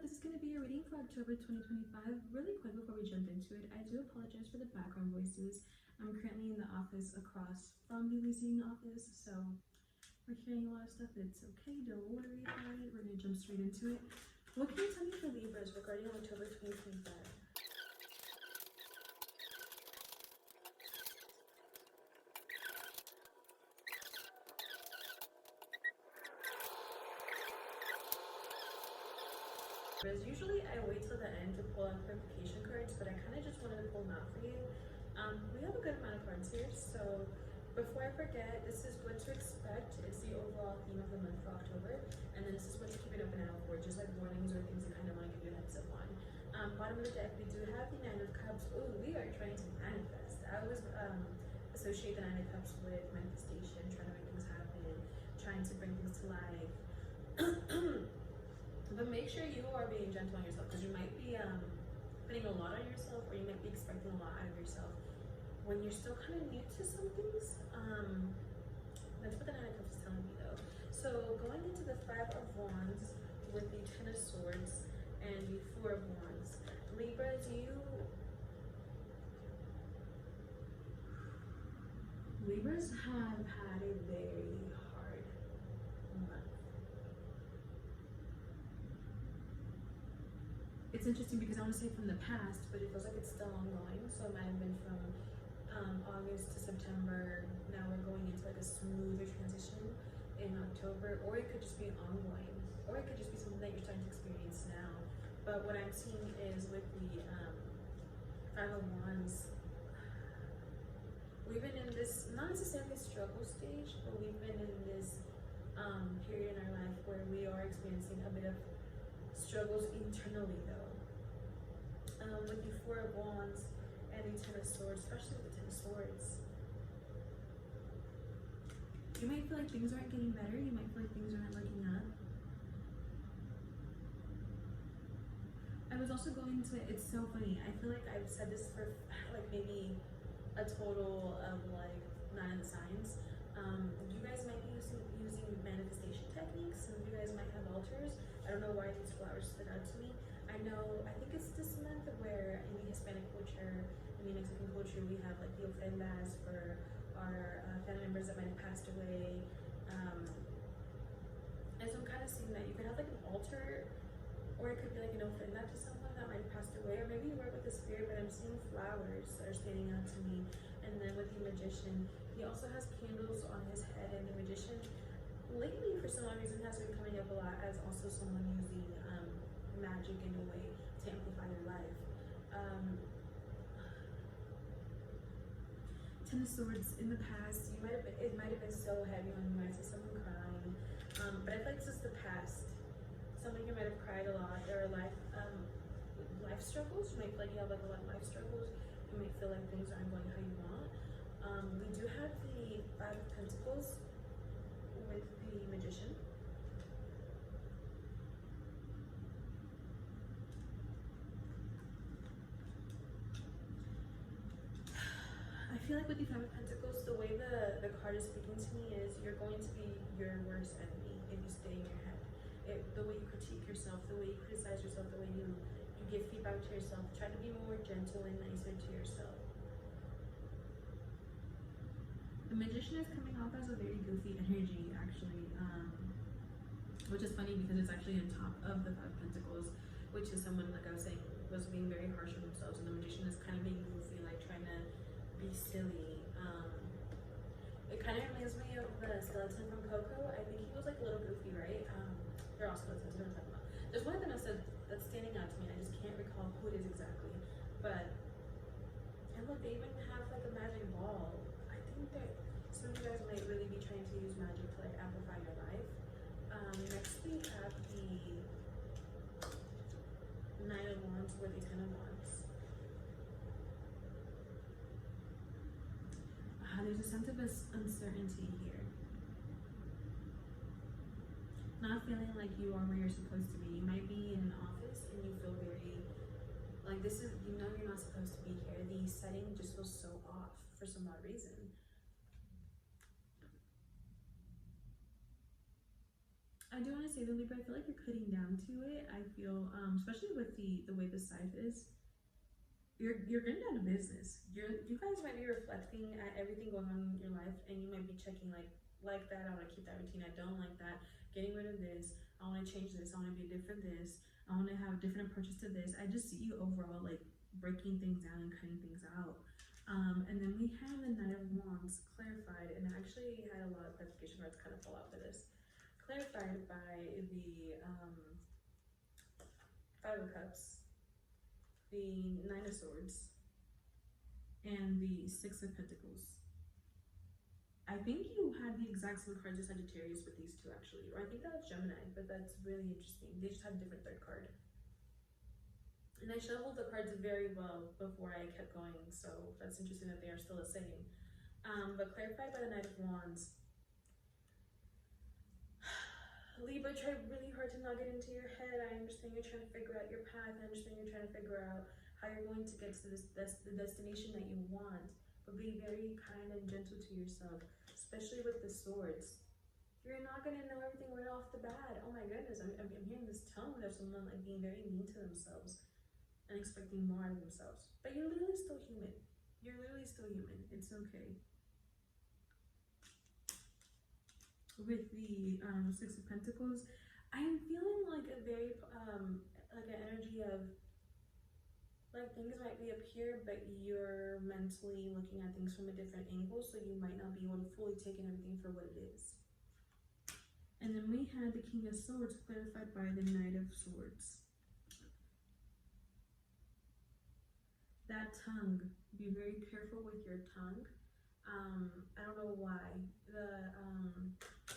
this is going to be a reading for October 2025. Really quick before we jump into it, I do apologize for the background voices. I'm currently in the office across from the leasing office, so we're hearing a lot of stuff. It's okay, don't worry about it. We're going to jump straight into it. What can you tell me for Libras regarding October 2025? Usually I wait till the end to pull out clarification cards, but I kind of just wanted to pull them out for you. We have a good amount of cards here, so before I forget, this is what to expect. It's the overall theme of the month for October, and then this is what to keep an open eye for, just like warnings or things I kind of want to give you a heads up on. Bottom of the deck, we do have the Nine of Cups. Oh, we are trying to manifest. I always associate the Nine of Cups with manifestation, trying to make things happen, trying to bring things to life. But make sure you are being gentle on yourself, because you might be putting a lot on yourself, or you might be expecting a lot out of yourself when you're still kind of new to some things. That's what the Nine of Cups is telling me though. So going into the Five of Wands with the Ten of Swords and the Four of Wands, Libras, Libras have had a very hard month. It's interesting because I want to say from the past, but it feels like it's still ongoing. So it might have been from August to September. Now we're going into like a smoother transition in October, or it could just be ongoing, or it could just be something that you're starting to experience now. But what I'm seeing is with the Five of Wands, we've been in this, not necessarily struggle stage, but we've been in this period in our life where we are experiencing a bit of struggles internally though. With the Four of Wands and the Ten of Swords, especially with the Ten of Swords, you might feel like things aren't getting better, you might feel like things aren't looking up. I was also going to, it's so funny, I feel like I've said this for like maybe a total of like 9 signs. You guys might be using manifestation techniques. Some of you guys might have altars. I don't know why these flowers stood out to me. I think it's this month where in the Hispanic culture, in the Mexican culture, we have like the ofrendas for our family members that might have passed away. And so I'm kind of seeing that you could have like an altar, or it could be like an ofrenda to someone that might have passed away, or maybe you work with the spirit, but I'm seeing flowers that are standing out to me. And then with the Magician, he also has candles on his head, and the Magician lately for some odd reason has been coming up a lot as also someone using magic in a way to amplify your life. Ten of Swords, in the past, it might have been so heavy on you. You might see someone crying, but I feel like this is the past. Somebody here might have cried a lot. There are life struggles. You might feel like you have like a lot of life struggles. You might feel like things aren't going how you want. We do have the Five of Pentacles with the Magician. I feel like with the Five of Pentacles, the way the card is speaking to me is you're going to be your worst enemy if you stay in your head. The way you critique yourself, the way you criticize yourself, the way you give feedback to yourself. Try to be more gentle and nicer to yourself. The Magician is coming off as a very goofy energy, actually, which is funny because it's actually on top of the Five of Pentacles, which is someone, like I was saying, was being very harsh on themselves, and the Magician is kind of being goofy, like trying to be silly. It kind of reminds me of the skeleton from Coco. I think he was like a little goofy, right? They're all skeletons, what I'm talking about. There's one of them that's standing out to me, and I just can't recall who it is exactly. But, and look, they even have like a magic ball. I think that some of you guys might really be trying to use magic to like amplify your life. Next we have the Nine of Wands or the Ten of Wands. There's a sense of uncertainty here. Not feeling like you are where you're supposed to be. You might be in an office and you feel very, like this is, you know you're not supposed to be here. The setting just feels so off for some odd reason. I do want to say say though, Libra, I feel like you're cutting down to it. I feel, especially with the way the scythe is, you're getting down to business. You guys might be reflecting at everything going on in your life, and you might be checking like that. I want to keep that routine. I don't like that. Getting rid of this. I want to change this. I want to be different. This. I want to have different approaches to this. I just see you overall like breaking things down and cutting things out. And then we have the Knight of Wands clarified, and I actually had a lot of clarification cards kind of fall out for this. Clarified by the Five of Cups, the Nine of Swords, and the Six of Pentacles. I think you had the exact same cards as Sagittarius with these two actually, or I think that was Gemini, but that's really interesting. They just had a different third card. And I shuffled the cards very well before I kept going, so that's interesting that they are still the same. But clarified by the Knight of Wands. Libra, try really hard to not get into your head. I understand you're trying to figure out your path. I understand you're trying to figure out how you're going to get to the destination that you want. But be very kind and gentle to yourself, especially with the swords. You're not going to know everything right off the bat. Oh my goodness, I'm hearing this tone of someone like being very mean to themselves and expecting more out of themselves. But you're literally still human. You're literally still human. It's okay. With the Six of Pentacles, I'm feeling like a very like an energy of like things might be up here, but you're mentally looking at things from a different angle, so you might not be able to fully take in everything for what it is. And then we had the King of Swords clarified by the Knight of Swords. That tongue, be very careful with your tongue. I don't know why. The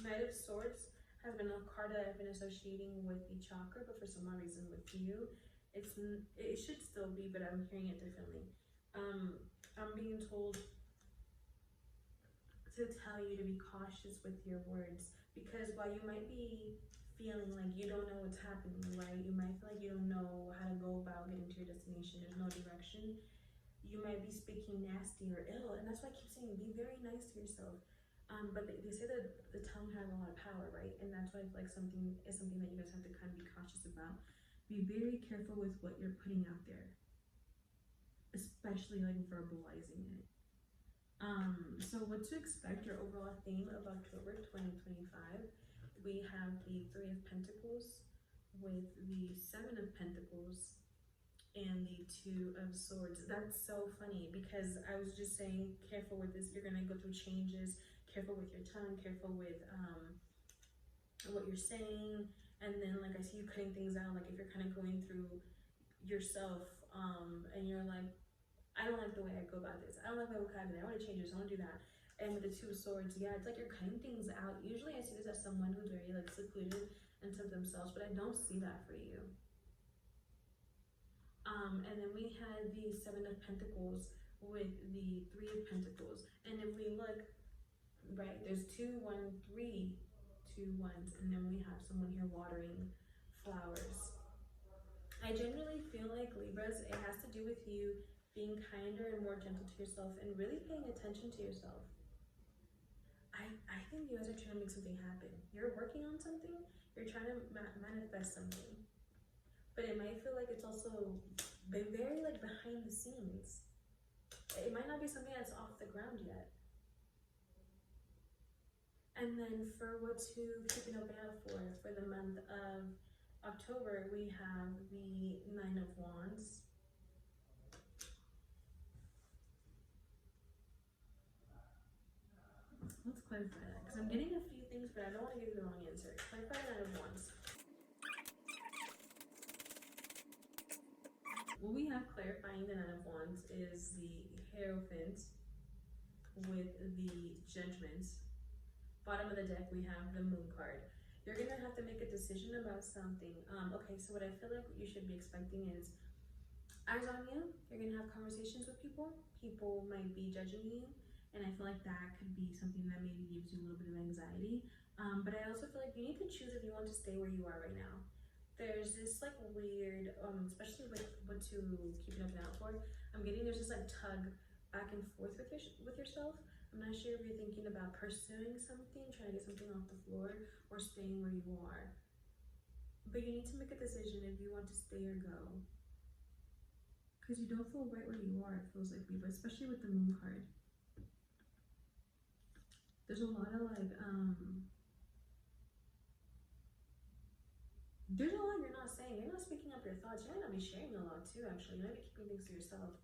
Knight of Swords has been a card that I've been associating with the chakra, but for some odd reason with you, it should still be, but I'm hearing it differently. I'm being told to tell you to be cautious with your words, because while you might be feeling like you don't know what's happening, right? You might feel like you don't know how to go about getting to your destination. There's no direction. You might be speaking nasty or ill, and that's why I keep saying be very nice to yourself. But they say that the tongue has a lot of power, right? And that's why I feel like something that you guys have to kind of be cautious about. Be very careful with what you're putting out there, especially like verbalizing it. So what to expect, your overall theme of October 2025, we have the Three of Pentacles with the Seven of Pentacles and the Two of Swords. That's so funny because I was just saying, careful with this, you're gonna go through changes, careful with your tongue, careful with what you're saying. And then like I see you cutting things out, like if you're kind of going through yourself and you're like, I don't like the way I go about this, I don't like my vocabulary, I want to change this, I want to do that. And with the Two of Swords, yeah, it's like you're cutting things out. Usually I see this as someone who's very like secluded and to themselves, but I don't see that for you. And then we had the Seven of Pentacles with the Three of Pentacles. And if we look, right, there's 2, 1, 3 2 ones, and then we have someone here watering flowers. I generally feel like Libras, it has to do with you being kinder and more gentle to yourself and really paying attention to yourself. I think you guys are trying to make something happen. You're working on something, you're trying to manifest something, but it might feel like it's also very like behind the scenes. It might not be something that's off the ground yet. And then for what to keep an open out for the month of October, we have the Nine of Wands. Let's clarify that, because I'm getting a few things, but I don't want to give you the wrong answer. Clarify the Nine of Wands. What we have clarifying the Nine of Wands is the Hierophant with the Judgment. Bottom of the deck, we have the Moon card. You're gonna have to make a decision about something. Okay, so what I feel like you should be expecting is eyes on you. You're gonna have conversations with people. People might be judging you, and I feel like that could be something that maybe gives you a little bit of anxiety. But I also feel like you need to choose if you want to stay where you are right now. There's this like weird, especially with what to keep an open out for. I'm getting there's this like tug back and forth with yourself. I'm not sure if you're thinking about pursuing something, trying to get something off the floor, or staying where you are. But you need to make a decision if you want to stay or go. Because you don't feel right where you are, it feels like, Libra, especially with the moon card. There's a lot of like, there's a lot you're not saying. You're not speaking up your thoughts. You might not be sharing a lot too, actually. You might be keeping things to yourself.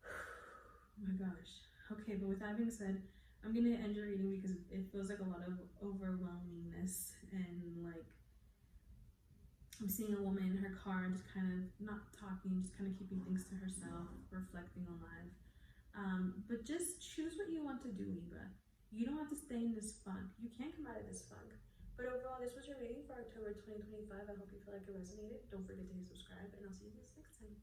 Oh my gosh. Okay, but with that being said, I'm gonna end your reading because it feels like a lot of overwhelmingness and like I'm seeing a woman in her car just kind of not talking, just kind of keeping things to herself, reflecting on life. But just choose what you want to do, Libra. You don't have to stay in this funk. You can come out of this funk. But overall, this was your reading for October 2025. I hope you feel like it resonated. Don't forget to hit subscribe, and I'll see you guys next time.